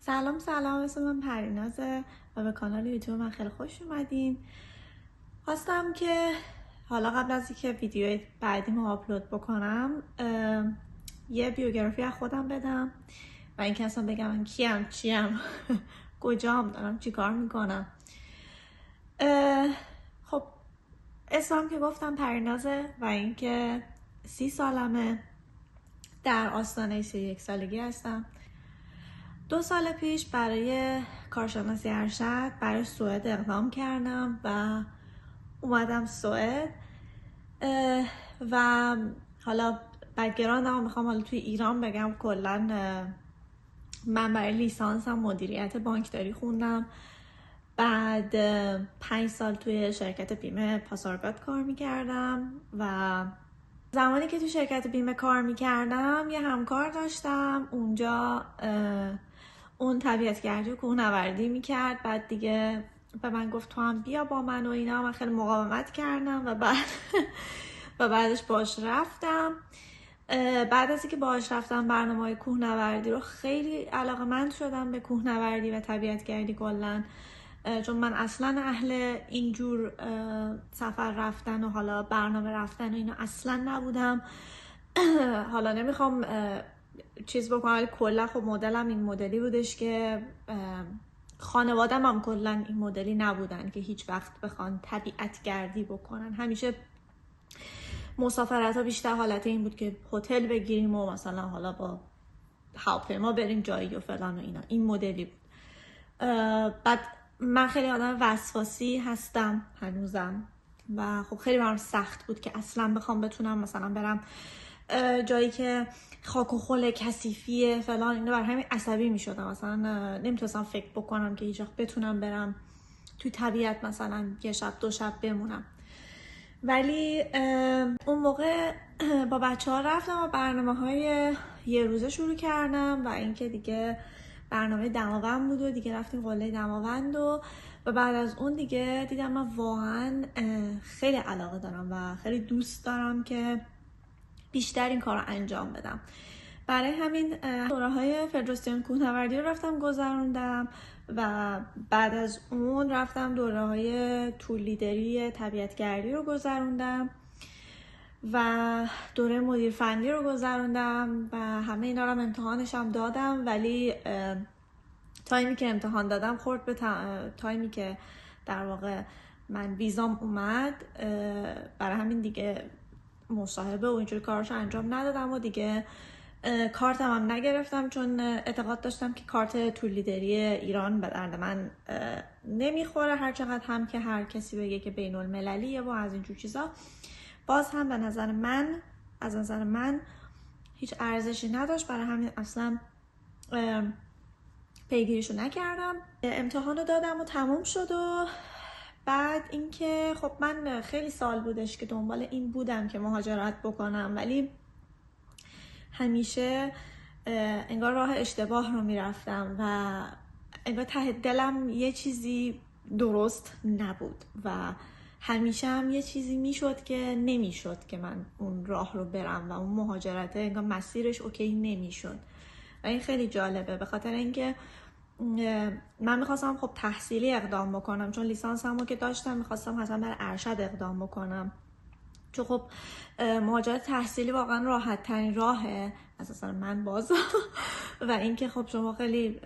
سلام، اسم من پرینازه و به کانال یوتیوب من خیلی خوش اومدین. خواستم که حالا قبل از اینکه ویدیو بعدیمو آپلود بکنم یه بیوگرافی از خودم بدم و اینکه اصلا بگم من کیم، چیم، کجام، دارم چی کار میکنم. خب اسمم که گفتم پرینازه و اینکه 30 سالمه، در آستانه 31 سالگی هستم. 2 سال پیش برای کارشناسی ارشد برای سوئد اقدام کردم و اومدم سوئد و حالا بک‌گراندم میخوام حالا توی ایران بگم. کلا من برای لیسانسم مدیریت بانکداری خوندم، بعد 5 سال توی شرکت بیمه پاسارگاد کار میکردم و زمانی که توی شرکت بیمه کار میکردم یه همکار داشتم اونجا، اون طبیعتگردی و کوهنوردی میکرد. بعد دیگه به من گفت تو هم بیا با من و اینا. من خیلی مقاومت کردم و بعدش باش رفتم. بعد از اینکه باش رفتم برنامه‌های کوهنوردی رو خیلی علاقه‌مند شدم به کوهنوردی و طبیعتگردی کلا، چون من اصلا اهل اینجور سفر رفتن و حالا برنامه رفتن و اینا اصلا نبودم. حالا نمیخوام چیز بکنم ولی کلا خب مدلم این مدلی بودش که خانوادم هم کلا این مدلی نبودن که هیچ وقت بخوان طبیعتگردی بکنن. همیشه مسافرت ها بیشتر حالت این بود که هتل بگیریم و مثلا حالا با هواپیما بریم جایی و فلان و اینا، این مدلی بود. بعد من خیلی آدم وسواسی هستم هنوزم و خب خیلی برام سخت بود که اصلا بخوام بتونم مثلا برم جایی که خاک و خل کثیفیه فلان اینا. برای همین عصبی میشدم، مثلا نمیتونستم فکر بکنم که هیچ وقت بتونم برم توی طبیعت مثلا یه شب 2 شب بمونم. ولی اون موقع با بچه ها رفتم و برنامه‌های یه روزه شروع کردم و اینکه دیگه برنامه دماوند بود و دیگه رفتیم قله دماوند و بعد از اون دیگه دیدم من واقعا خیلی علاقه دارم و خیلی دوست دارم که بیشتر این کار رو انجام بدم. برای همین دوره‌های فدراسیون کوهنوردی رو رفتم گذروندم و بعد از اون رفتم دوره‌های تور لیدری طبیعتگردی رو گذروندم و دوره مدیر فنی رو گذروندم و همه اینا رو امتحانش هم دادم. ولی تایمی که امتحان دادم خورد به تایمی که در واقع من ویزام اومد، برای همین دیگه مصاحبه و اینجور کاراشو انجام ندادم و دیگه کارتم هم نگرفتم، چون اعتقاد داشتم که کارت تور لیدری ایران به درد من نمیخوره. هر چقدر هم که هر کسی بگه که بین المللیه و از اینجور چیزا، باز هم به نظر من هیچ ارزشی نداشت. برای همین اصلا پیگیریشو نکردم. امتحانو دادم و تموم شد و بعد اینکه خب من خیلی سال بودش که دنبال این بودم که مهاجرت بکنم، ولی همیشه انگار راه اشتباه رو میرفتم و انگار ته دلم یه چیزی درست نبود و همیشه هم یه چیزی میشد که نمیشد که من اون راه رو برم و اون مهاجرت انگار مسیرش اوکی نمیشد. و این خیلی جالبه به خاطر اینکه من میخواستم خب تحصیلی اقدام بکنم، چون لیسانسمو که داشتم میخواستم حتما برای ارشد اقدام بکنم، چون خب مهاجرت تحصیلی واقعا راحت ترین راهه اساسا من باز و اینکه خب شما خیلی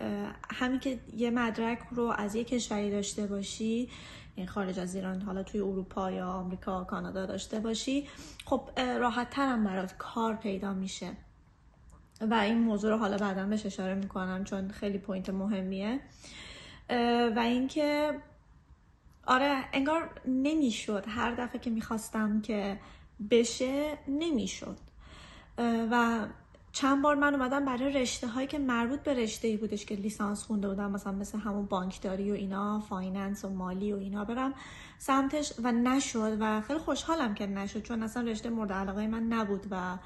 همین که یه مدرک رو از یه کشوری داشته باشی، این خارج از ایران، حالا توی اروپا یا آمریکا کانادا داشته باشی، خب راحت ترم برات کار پیدا میشه. و این موضوع رو حالا بعدا بهش اشاره میکنم چون خیلی پوینت مهمیه. و اینکه آره انگار نمیشد، هر دفعه که میخواستم که بشه نمیشد و چند بار من اومدم برای رشته هایی که مربوط به رشته ای بودش که لیسانس خونده بودم، مثلا مثل همون بانکداری و اینا، فایننس و مالی و اینا، برم سمتش و نشد و خیلی خوشحالم که نشد، چون اصلا رشته مورد علاقه من نبود و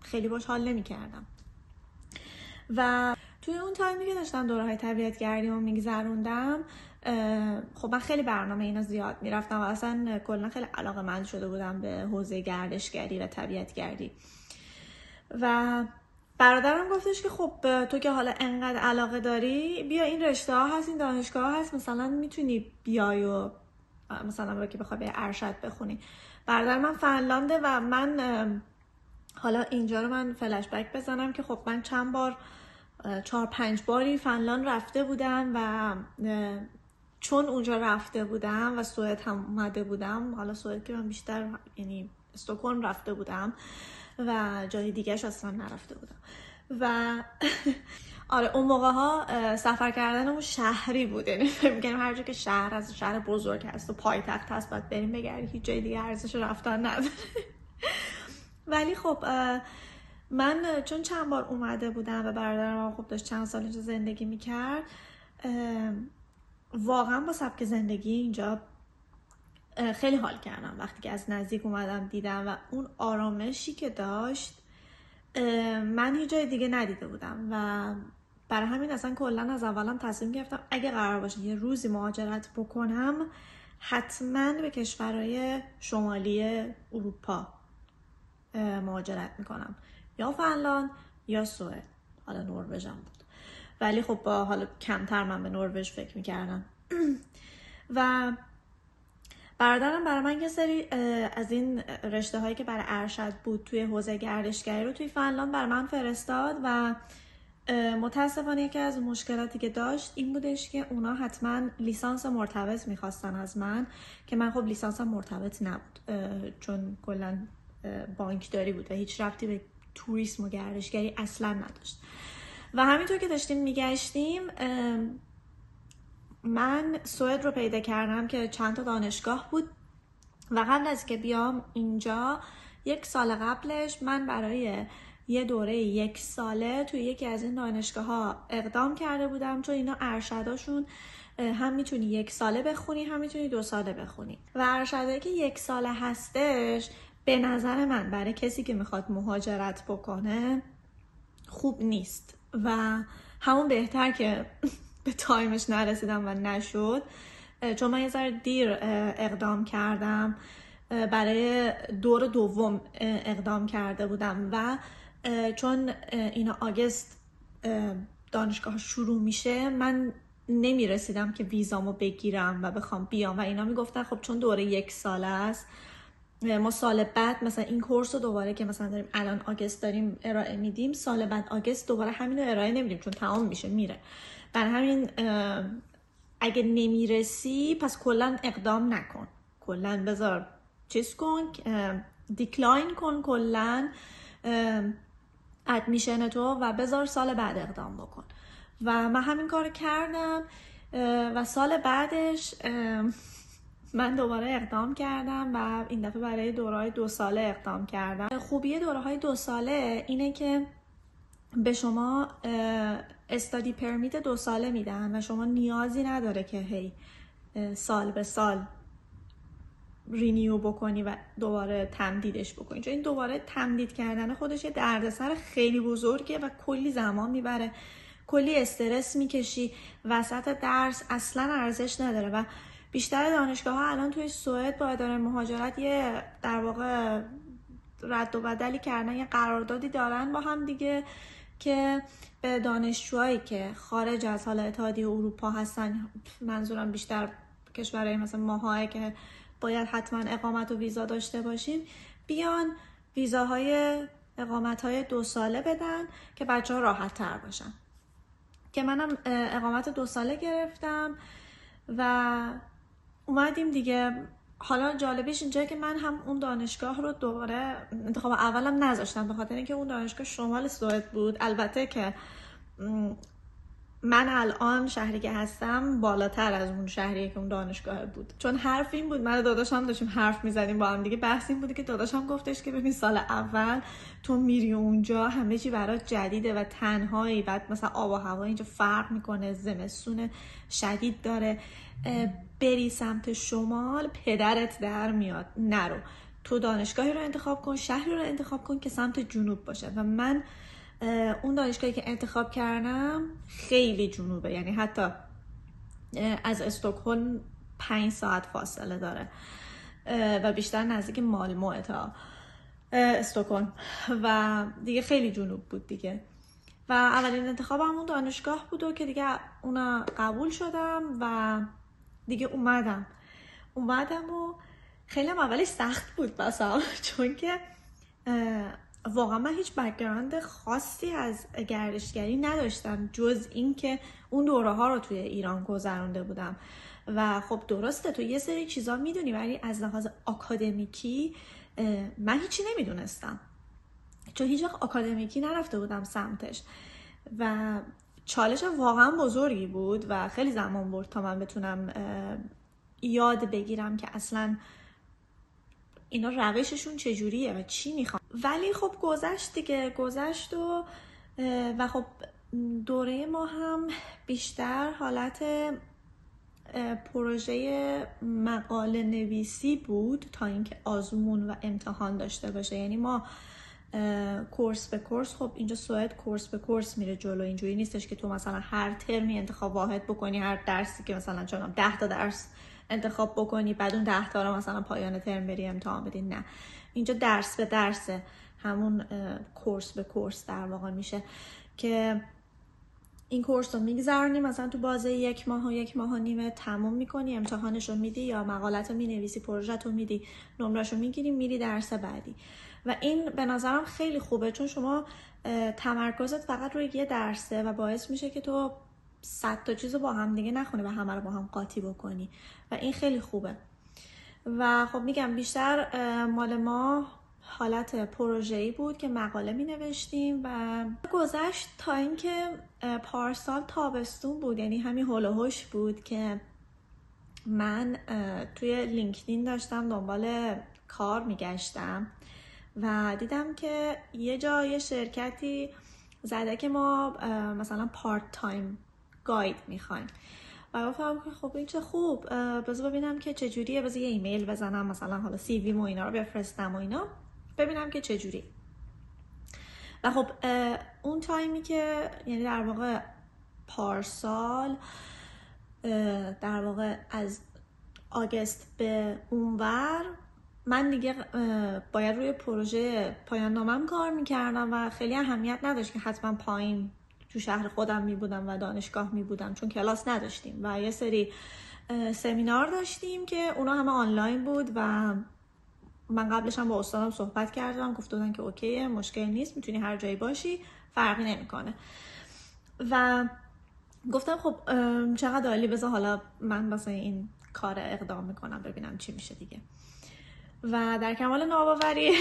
خیلی باش حال نمی کردم. و توی اون تایمی که داشتم دوره‌های طبیعتگردی رو میگذروندم، خب من خیلی برنامه اینا زیاد میرفتم و اصلا کلا خیلی علاقه‌مند شده بودم به حوزه گردشگری و طبیعتگردی. و برادرم گفتش که خب تو که حالا انقدر علاقه داری بیا، این رشته ها هست، این دانشگاه ها هست، مثلا میتونی بیای و مثلا که بخوای به ارشد بخونی. برادر من فنلانده و من حالا اینجا رو من فلش بک بزنم که خب من چند بار 4-5 باری فنلاند رفته بودم و چون اونجا رفته بودم و سوئد هم اومده بودم، حالا سوئد که من بیشتر یعنی استکهلم رفته بودم و جای دیگهش اصلا نرفته بودم و آره اون موقع ها سفر کردنمون شهری بود، یعنی فکر می‌کردیم هر جا که شهر از شهر بزرگ هست و پایتخت هست باید بریم بگردیم، هیچ جای دیگه ارزش رفتن نداره. ولی خب من چون چند بار اومده بودم و برادرم خب داشت چند سال اینجا زندگی میکرد، واقعا با سبک زندگی اینجا خیلی حال کردم وقتی که از نزدیک اومدم دیدم و اون آرامشی که داشت من هیچ جای دیگه ندیده بودم و برای همین اصلا کلا از اولم تصمیم گرفتم اگه قرار باشه یه روزی مهاجرت بکنم حتما به کشورهای شمالی اروپا مهاجرت میکنم، یا فنلاند یا سوئد، حالا نروژ هم بود ولی خب با حالا کمتر من به نروژ فکر میکردم. و برادرم برای من یه سری از این رشته هایی که برای ارشد بود توی حوزه گردشگری رو توی فنلاند برای من فرستاد و متاسفانه یکی از مشکلاتی که داشت این بودش که اونا حتما لیسانس مرتبط میخواستن از من که من خب لیسانسم مرتبط نبود چون کلا بانکداری بود و هیچ ربطی به توریسم و گردشگری اصلا نداشت. و همینطور که داشتیم میگشتیم من سوئد رو پیدا کردم که چند تا دانشگاه بود و قبل از که بیام اینجا 1 سال قبلش من برای یه دوره 1 ساله توی یکی از این دانشگاه ها اقدام کرده بودم، چون اینا ارشداشون هم میتونی 1 ساله بخونی هم میتونی 2 ساله بخونی و ارشدایی که 1 ساله هستش به نظر من برای کسی که میخواد مهاجرت بکنه خوب نیست و همون بهتر که به تایمش نرسیدم و نشد، چون من یه ذره دیر اقدام کردم، برای دور دوم اقدام کرده بودم و چون اینا آگست دانشگاه شروع میشه من نمیرسیدم که ویزامو بگیرم و بخوام بیام و اینا میگفتن خب چون دوره 1 ساله است ما سال بعد مثلا این کورس رو دوباره که مثلا داریم الان آگست داریم ارائه میدیم، سال بعد آگست دوباره همین رو ارائه نمیدیم چون تمام میشه میره. برای همین اگه نمیرسی پس کلا اقدام نکن، کلا بذار چیز کن، دیکلاین کن کلا ادمیشن تو و بذار سال بعد اقدام بکن. و من همین کار کردم و سال بعدش من دوباره اقدام کردم و این دفعه برای دوره‌های 2 ساله اقدام کردم. خوبی دوره‌های 2 ساله اینه که به شما استادی پرمیت 2 ساله میدن و شما نیازی نداره که هی سال به سال رینیو بکنی و دوباره تمدیدش بکنی، چون این دوباره تمدید کردن خودش یه دردسر خیلی بزرگه و کلی زمان میبره، کلی استرس میکشی، وسط درس اصلا ارزش نداره. و بیشتر دانشگاه ها الان توی سوئد با اداره مهاجرت یه در واقع رد و بدلی کردن، یه قراردادی دارن با هم دیگه که به دانشجوهایی که خارج از حال اتحادیه اروپا هستن، منظورم بیشتر کشورهای مثلا ماهایی که باید حتما اقامت و ویزا داشته باشیم، بیان ویزاهای اقامت‌های 2 ساله بدن که بچه‌ها راحت تر باشن. که منم اقامت 2 ساله گرفتم و اومدیم دیگه. حالا جالبیش اینجا که من هم اون دانشگاه رو دوباره انتخاب اولم نذاشتم به خاطر اینکه اون دانشگاه شمال سوئد بود. البته که من الان شهری که هستم بالاتر از اون شهریه که اون دانشگاه بود، چون حرف این بود، من و داداشم داشتیم حرف میزدیم با هم دیگه، بحث این بوده که داداشم گفتش که ببین سال اول تو میری اونجا همه چی برات جدیده و تنهایی، بعد مثلا آب و هوا اینجا فرق میکنه، زمستون شدید داره، بری سمت شمال پدرت در میاد، نرو، تو دانشگاهی رو انتخاب کن، شهری رو انتخاب کن که سمت جنوب باشه. و من اون دانشگاهی که انتخاب کردم خیلی جنوبه، یعنی حتی از استکهلم 5 ساعت فاصله داره و بیشتر نزدیک مالمو تا استکهلم و دیگه خیلی جنوب بود دیگه. و اولین انتخابم اون دانشگاه بود و که دیگه اونا قبول شدم و دیگه اومدم و خیلی هم اولش سخت بود بسام چون که واقعا من هیچ بک‌گراند خاصی از گردشگری نداشتم جز این که اون دوره ها رو توی ایران گذرونده بودم و خب درسته تو یه سری چیزا میدونی ولی از لحاظ آکادمیکی من هیچی نمیدونستم چون هیچ وقت آکادمیکی نرفته بودم سمتش و چالش واقعا بزرگی بود و خیلی زمان برد تا من بتونم یاد بگیرم که اصلا اینا روششون چجوریه و چی میخوام. ولی خب گذشت دیگه، گذشت و خب دوره ما هم بیشتر حالت پروژه مقاله نویسی بود تا اینکه آزمون و امتحان داشته باشه. یعنی ما کورس به کورس، خب اینجا سوئد کورس به کورس میره جلو، اینجوری نیستش که تو مثلا هر ترمی انتخاب واحد بکنی، هر درسی که مثلا چون 10 تا درس انتخاب بکنی بعد اون 10 تا رو مثلا پایان ترم بری امتحان بدی. نه، اینجا درس به درسه، همون کورس به کورس در واقع میشه که این کورس رو میگذرونی مثلا تو بازه 1 ماه و 1 ماه و نیمه تموم میکنی، امتحانش رو میدی یا مقالت رو مینویسی، پروژه رو میدی، نمرش رو میگیری، میری درس بعدی. و این به نظرم خیلی خوبه چون شما تمرکزت فقط روی یه درسه و باعث میشه که تو 100 تا چیز رو با هم دیگه نخونی و همه رو با هم قاطی بکنی و این خیلی خوبه. و خب میگم بیشتر مال ما حالت پروژه‌ای بود که مقاله می نوشتیم و گذشت تا اینکه پارسال تابستون بود، یعنی همین هول و هوش بود که من توی لینکدین داشتم دنبال کار میگشتم و دیدم که یه شرکتی زده که ما مثلا پارت تایم گاید میخوایم و گفتم که خب این چه خوب، بذار ببینم که چجوریه، بذار یه ایمیل بزنم مثلا حالا سی وی مو اینا رو بفرستم و اینا ببینم که چجوری. و خب اون تایمی که یعنی در واقع پارسال در واقع از آگست به اونور من دیگه باید روی پروژه پایان نامم کار میکردم و خیلی اهمیت نداشت که حتما پایین تو شهر خودم میبودم و دانشگاه میبودم چون کلاس نداشتیم و یه سری سمینار داشتیم که اونا همه آنلاین بود و من قبلش هم با استادم صحبت کردم، گفته بودن که اوکیه، مشکل نیست، میتونی هر جایی باشی، فرقی نمیکنه. و گفتم خب چقدر عالی، بذار حالا من واسه این کار اقدام میکنم ببینم چی میشه دیگه. و در کمال ناباوری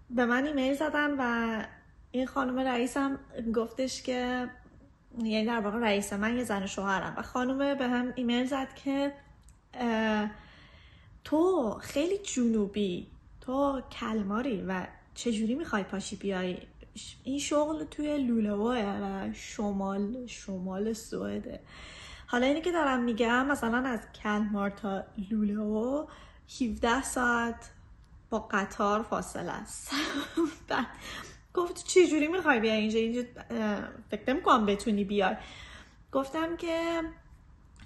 به من ایمیل زدن و این خانم رئیسم گفتش که یعنی در واقع رئیس من یه زن شوهرم و خانم به هم ایمیل زد که تو خیلی جنوبی، تو کلماری و چجوری میخوای پاشی بیای، این شغل توی لوله‌واه و شمال سوئده. حالا اینی که دارم میگم مثلا از کلمار تا لوله‌واه 17 ساعت با قطار فاصله است. بعد گفت چجوری میخوای بیای اینجا فکر نمی‌کنم بتونی بیای. گفتم که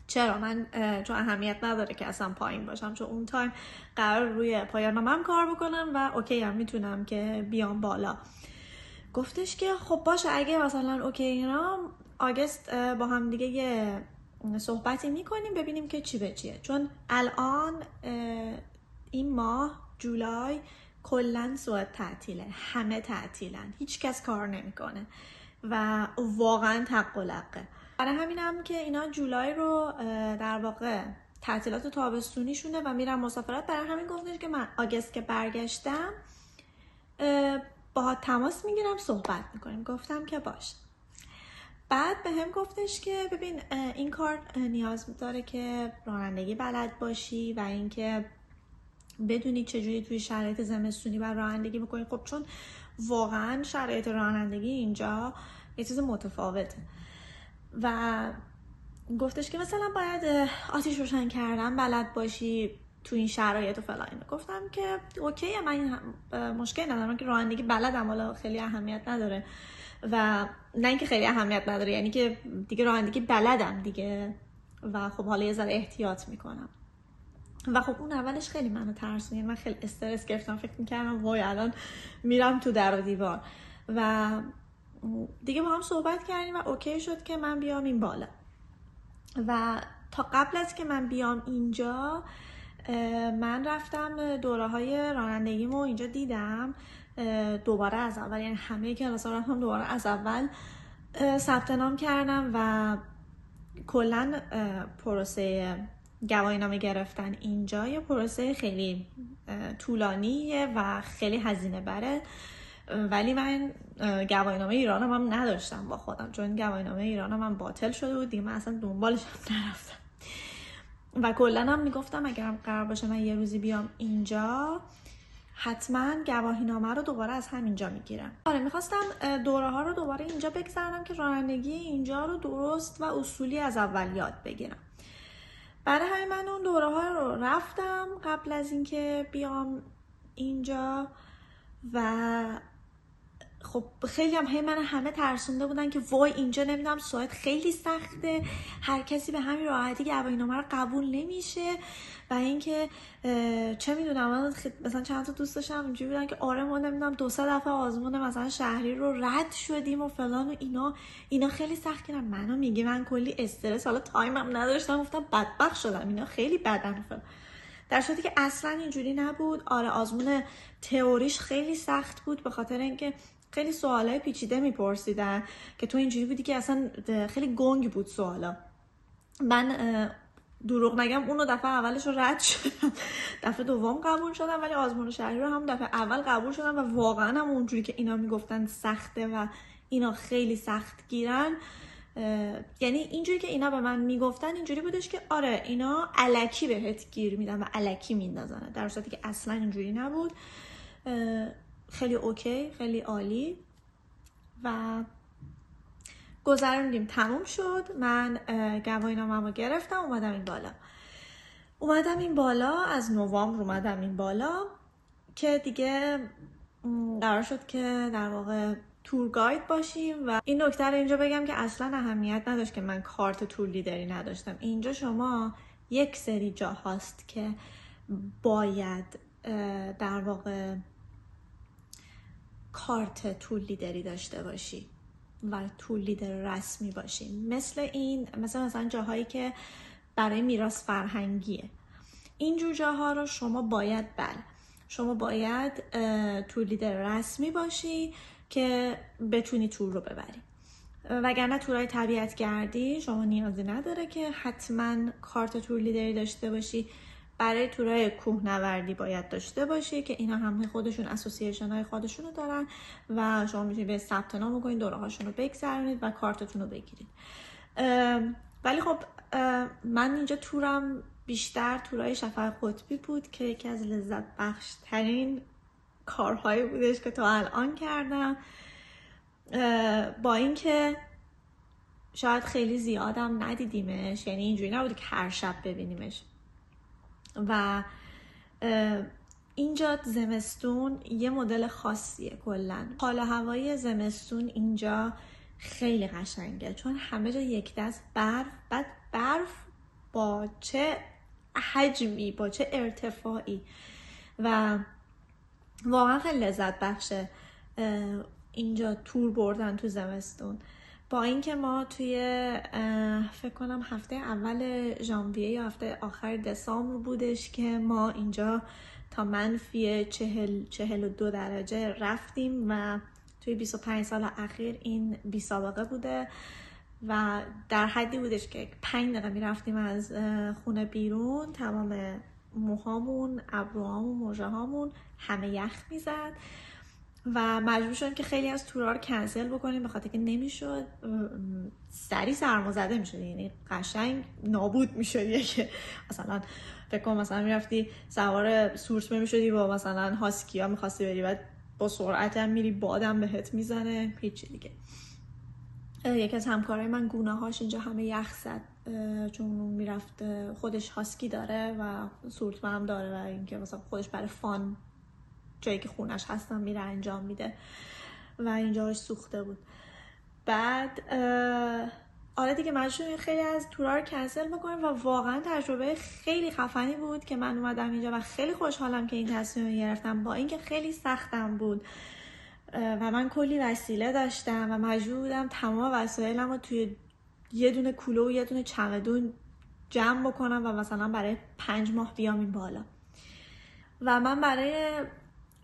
چرا، من چون اهمیت نداره که اصلا پایین باشم چون اون تایم قرار روی پایان نامم کار بکنم و اوکی هم میتونم که بیام بالا. گفتش که خب باشه اگه مثلا اوکی اینا آگست با هم دیگه یه صحبتی میکنیم ببینیم که چی به چیه، چون الان این ماه جولای کلن سوئد تعطیله، همه تعطیلن، هیچ کس کار نمیکنه و واقعا تق و لقه. برای همینم که اینا جولای رو در واقع تعطیلات تابستونیشونه و میرم مسافرت. برای همین گفتش که من آگست که برگشتم باهات تماس میگیرم صحبت میکنیم. گفتم که باشه. بعد به هم گفتش که ببین این کار نیاز داره که رانندگی بلد باشی و اینکه بدونی چجوری توی شرایط زمستونی بر رانندگی بکنی. خب چون واقعا شرایط رانندگی اینجا یه چیز متفاوته و گفتش که مثلا باید آتیش روشن کردن بلد باشی تو این شرایط و فلان. گفتم که اوکیه، من مشکل ندارم که رانندگی بلدم، حالا خیلی اهمیت نداره و نه اینکه خیلی اهمیت نداره یعنی که دیگه رانندگی بلدم دیگه و خب حالا یه ذره احتیاط میکنم. و خب اون اولش خیلی منو ترسون، من خیلی استرس گرفتم، فکر میکردم وای الان میرم تو در و دیوار. و دیگه با هم صحبت کردیم و اوکی شد که من بیام این بالا. و تا قبل از که من بیام اینجا من رفتم دوره های رانندگیمو اینجا دیدم دوباره از اول، یعنی همه کلاس‌ها رو رفتم دوباره از اول ثبت نام کردم و کلا پروسه گواهینامه گرفتن اینجا یه پروسه خیلی طولانیه و خیلی هزینه بره، ولی من گواهینامه ایرانم هم نداشتم با خودم، چون گواهینامه ایرانم هم باطل شده بود دیگه، من اصلا دنبالش هم نرفتم. و کلا هم میگفتم اگرم قرار باشه من یه روزی بیام اینجا حتما گواهینامه رو دوباره از همینجا میگیرم. آره میخواستم دوره ها رو دوباره اینجا بگذرونم که رانندگی اینجا رو درست و اصولی از اول یاد بگیرم. برای همین من اون دوره ها رو رفتم قبل از اینکه بیام اینجا و خب خیلی هم همه ترسونده بودن که وای اینجا نمیدونم ساعت خیلی سخته، هر کسی به همین راحتی گواهینامه رو قبول نمیشه و اینکه چه میدونم من مثلا چند تا دوست داشتم اینجوری بودن که آره ما نمیدونم 200 دفعه آزمون مثلا شهری رو رد شدیم و فلان و اینا خیلی سخت کردن. منو میگه من کلی استرس، حالا تایمم نداشتم، گفتم بدبخت شدم اینا خیلی بدن فلان، در صورتی که اصلا اینجوری نبود. آره آزمون تئوریش خیلی سخت بود به خاطر اینکه خیلی سوالای پیچیده میپرسیدن که تو اینجوری بودی که اصلا خیلی گنگ بود سوالا. من دروغ نگم اونو دفعه اولش رو رد شدم، دفعه دوم قبول شدم، ولی آزمون شهری رو هم دفعه اول قبول شدم و واقعا هم اونجوری که اینا میگفتن سخته و اینا خیلی سخت گیرن، یعنی اینجوری که اینا به من میگفتن اینجوری بودش که آره اینا الکی بهت گیر میدن و الکی میندازن، در صورتی که اصلا اینجوری نبود. خیلی اوکی، خیلی عالی و گذروندیم، تموم شد. من گواهینامه‌مو گرفتم، اومدم این بالا از نوامبر اومدم این بالا که دیگه قرار شد که در واقع تور گاید باشیم. و این نکته رو اینجا بگم که اصلا اهمیت نداشت که من کارت تور لیدری نداشتم. اینجا شما یک سری جا هست که باید در واقع کارت تور لیدری داشته باشی و تور لیدر رسمی باشی، مثلا جاهایی که برای میراث فرهنگیه، اینجور جاها رو شما باید تور لیدر رسمی باشی که بتونی تور رو ببری. وگرنه تورهای طبیعت گردی شما نیازی نداره که حتما کارت تور لیدری داشته باشی. برای تورهای کوهنوردی باید داشته باشی که اینا همه خودشون اسوسییشن های خودشونو دارن و شما میتونید به ثبت نام بکنید، دوره هاشون رو بگذرونید و کارتتون رو بگیرید. ولی خب من اینجا تورم بیشتر تورهای شفق قطبی بود که یکی از لذت بخش ترین کارهایی بودش که تا الان کردم، با اینکه شاید خیلی زیادم ندیدیمش، یعنی اینجوری نبود که هر شب ببینیمش. و اینجا زمستون یه مدل خاصیه، کلن حال هوای زمستون اینجا خیلی قشنگه چون همه جا یک دست برف، بعد برف با چه حجمی، با چه ارتفاعی و واقعا خیلی لذت بخشه اینجا تور بردن تو زمستون. با اینکه ما توی فکر کنم هفته اول ژانویه یا هفته آخر دسامبر بودش که ما اینجا تا منفی 42 درجه رفتیم و توی 25 سال اخیر این بی سابقه بوده و در حدی بودش که 5 دقیقه می رفتیم از خونه بیرون تمام موهامون، ابروهامون، مژه هامون همه یخ می زد و مجبور شدیم که خیلی از تورا رو کنسل بکنیم به خاطر که نمیشد، سری سرمازده میشد، یعنی قشنگ نابود میشد. که مثلا فکر کنم مثلا میرفتی سوار سورسمه میشدی با مثلا هاسکیا میخواستی بری، بعد با سرعت هم میری بادم بهت میزنه، هیچی دیگه. یکی از همکارای من گونه‌هاش اینجا همه یخ زد چون میرفت، خودش هاسکی داره و سورسمه هم داره و اینکه مثلا خودش برای فان جایی که خونش هستم میره انجام میده و اینجاش سوخته بود. بعد آره دیگه مجبوریم خیلی از تورا رو کنسل بکنیم و واقعا تجربه خیلی خفنی بود که من اومدم اینجا و خیلی خوشحالم که این تصمیم رو گرفتم، با اینکه خیلی سختم بود و من کلی وسیله داشتم و مجبور بودم تمام وسایلم رو توی یه دونه کوله و یه دونه چمدون جمع بکنم و مثلا برای 5 ماه بیام این بالا. و من برای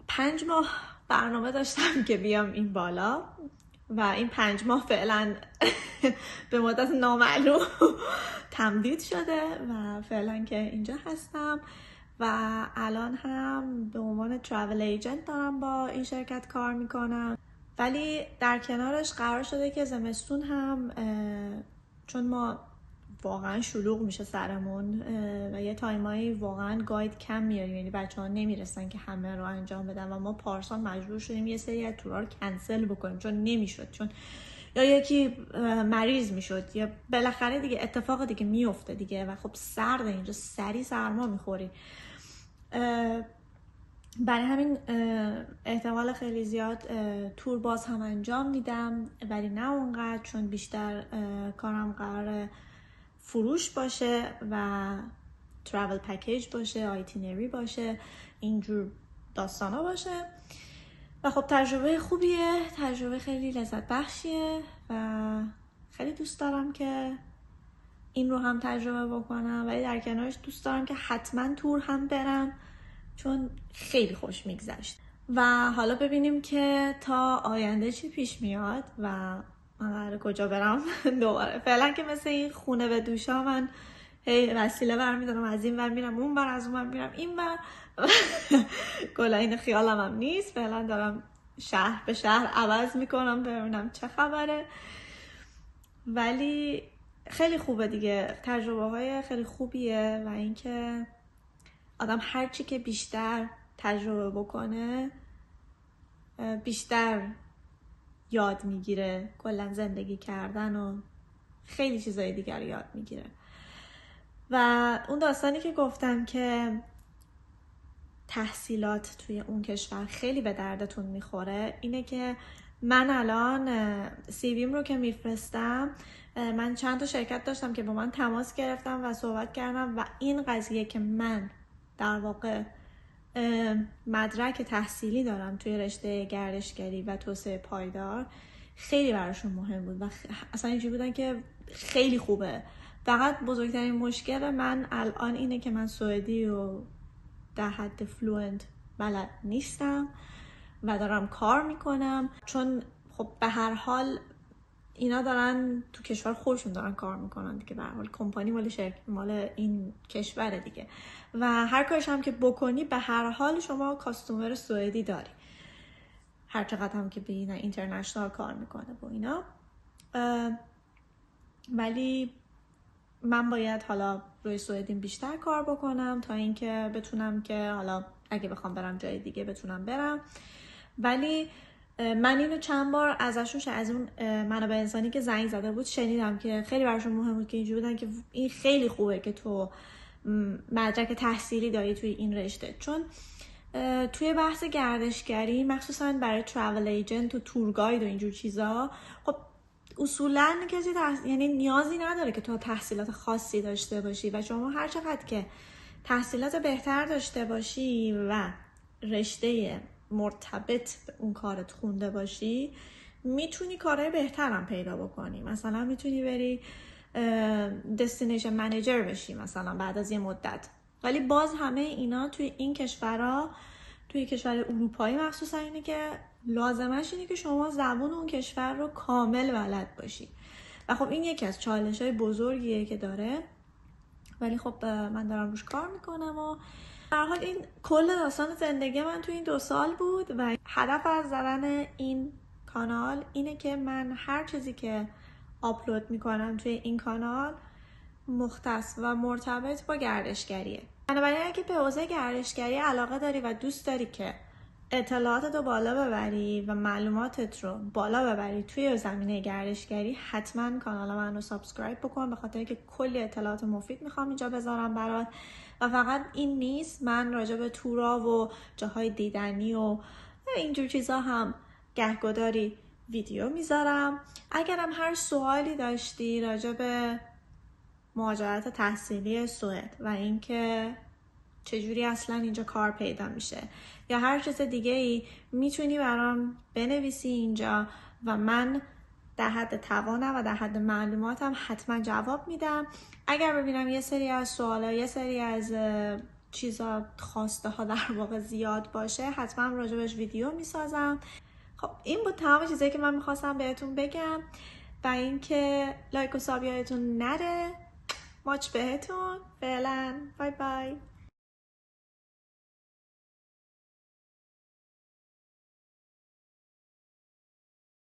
5 ماه برنامه داشتم که بیام این بالا و این 5 ماه فعلا به مدت نامعلوم تمدید شده و فعلا که اینجا هستم و الان هم به عنوان ترافل ایجنت دارم با این شرکت کار میکنم. ولی در کنارش قرار شده که زمستون هم چون ما واقعا شلوغ میشه سرمون و یه تایمایی واقعا گاید کم میاریم، یعنی بچه ها نمیرسن که همه رو انجام بدن و ما پارسال مجبور شدیم یه سری از تورا رو کنسل بکنیم چون نمیشد، چون یا یکی مریض میشد یا بالاخره دیگه اتفاق دیگه میفته دیگه و خب سرده اینجا، سری سرما میخوری. برای همین احتمال خیلی زیاد تور باز هم انجام میدم ولی نه اونقدر، چون بیشتر کارم قراره فروش باشه و ترافل پکیج باشه، آیتینری باشه، اینجور داستانا باشه و خب تجربه خوبیه، تجربه خیلی لذت بخشیه و خیلی دوست دارم که این رو هم تجربه بکنم، ولی در کنارش دوست دارم که حتما تور هم برم چون خیلی خوش میگذشت. و حالا ببینیم که تا آینده چی پیش میاد و من کجا برم دوباره. فعلا که مثل این خونه به دوشا من وسیله برمیدارم، از این ور میرم اون ور، از اون ور میرم این ور کلا این خیالم هم نیست. فعلا دارم شهر به شهر عوض میکنم ببینم چه خبره، ولی خیلی خوبه دیگه، تجربه های خیلی خوبیه و اینکه آدم هرچی که بیشتر تجربه بکنه بیشتر یاد میگیره، کلا زندگی کردن و خیلی چیزای دیگر یاد میگیره. و اون داستانی که گفتم که تحصیلات توی اون کشور خیلی به دردتون میخوره اینه که من الان سیویم رو که میفرستم، من چند تا شرکت داشتم که با من تماس گرفتم و صحبت کردم و این قضیه که من در واقع مدرک تحصیلی دارم توی رشته گردشگری و توسعه پایدار خیلی براشون مهم بود و اصلا اینجوری بودن که خیلی خوبه. فقط بزرگترین مشکل من الان اینه که من سوئدی و در حد فلوئنت بلد نیستم و دارم کار میکنم، چون خب به هر حال اینا دارن تو کشور خودشون دارن کار میکنن دیگه، به هر حال کمپانی مال این کشوره دیگه و هر کارش هم که بکنی به هر حال شما کاستومر سوئدی داری، هر چقدر هم که به اینا اینترنشنال کار میکنه با اینا. ولی من باید حالا روی سوئدیم بیشتر کار بکنم تا اینکه بتونم که حالا اگه بخوام برم جای دیگه بتونم برم. ولی من اینو چند بار ازشون از اون منابع انسانی که زنگ زده بود شنیدم که خیلی براشون مهم بود که اینجوری بودن که این خیلی خوبه که تو مدرک تحصیلی داری توی این رشته، چون توی بحث گردشگری مخصوصا برای ترافل ایجنت و تور گاید و اینجور چیزا خب اصولا کسی یعنی نیازی نداره که تو تحصیلات خاصی داشته باشی و شما هر چقدر که تحصیلات بهتر داشته باشی و رشته مرتبط به اون کارت خونده باشی میتونی کارهای بهترم پیدا بکنی. مثلا میتونی بری دستینیشن منیجر بشی مثلا بعد از یه مدت، ولی باز همه اینا توی این کشورها، توی کشور اروپایی مخصوصا اینه که لازمش اینه که شما زبان اون کشور رو کامل بلد باشی و خب این یکی از چالش‌های بزرگیه که داره، ولی خب من دارم روش کار میکنم و در حال این کل داستان زندگی من توی این 2 سال بود و هدف از زدن این کانال اینه که من هر چیزی که آپلود میکنم توی این کانال مختص و مرتبط با گردشگریه. بنابراین اگه به حوزه گردشگری علاقه داری و دوست داری که اطلاعاتت رو بالا ببری و معلوماتت رو بالا ببری توی زمینه گردشگری، حتما کانال من رو سابسکرایب بکن، به خاطر که کلی اطلاعات مفید میخوام اینجا بذارم برات. و فقط این نیست، من راجع به تورا و جاهای دیدنی و اینجور چیزا هم گهگداری ویدیو میذارم. اگرم هر سوالی داشتی راجع به مهاجرت تحصیلی سوئد و اینکه چجوری اصلا اینجا کار پیدا میشه یا هر چیز دیگه ای میتونی برام بنویسی اینجا و من در حد توانم و در حد معلوماتم حتما جواب میدم. اگر ببینم یه سری از سوالا یه سری از چیزا خواسته ها در واقع زیاد باشه حتما راجبش ویدیو میسازم. خب این بود تمام چیزایی که من میخواستم بهتون بگم و اینکه لایک و ساب یادتون نره. ماچ بهتون. فعلا بای بای.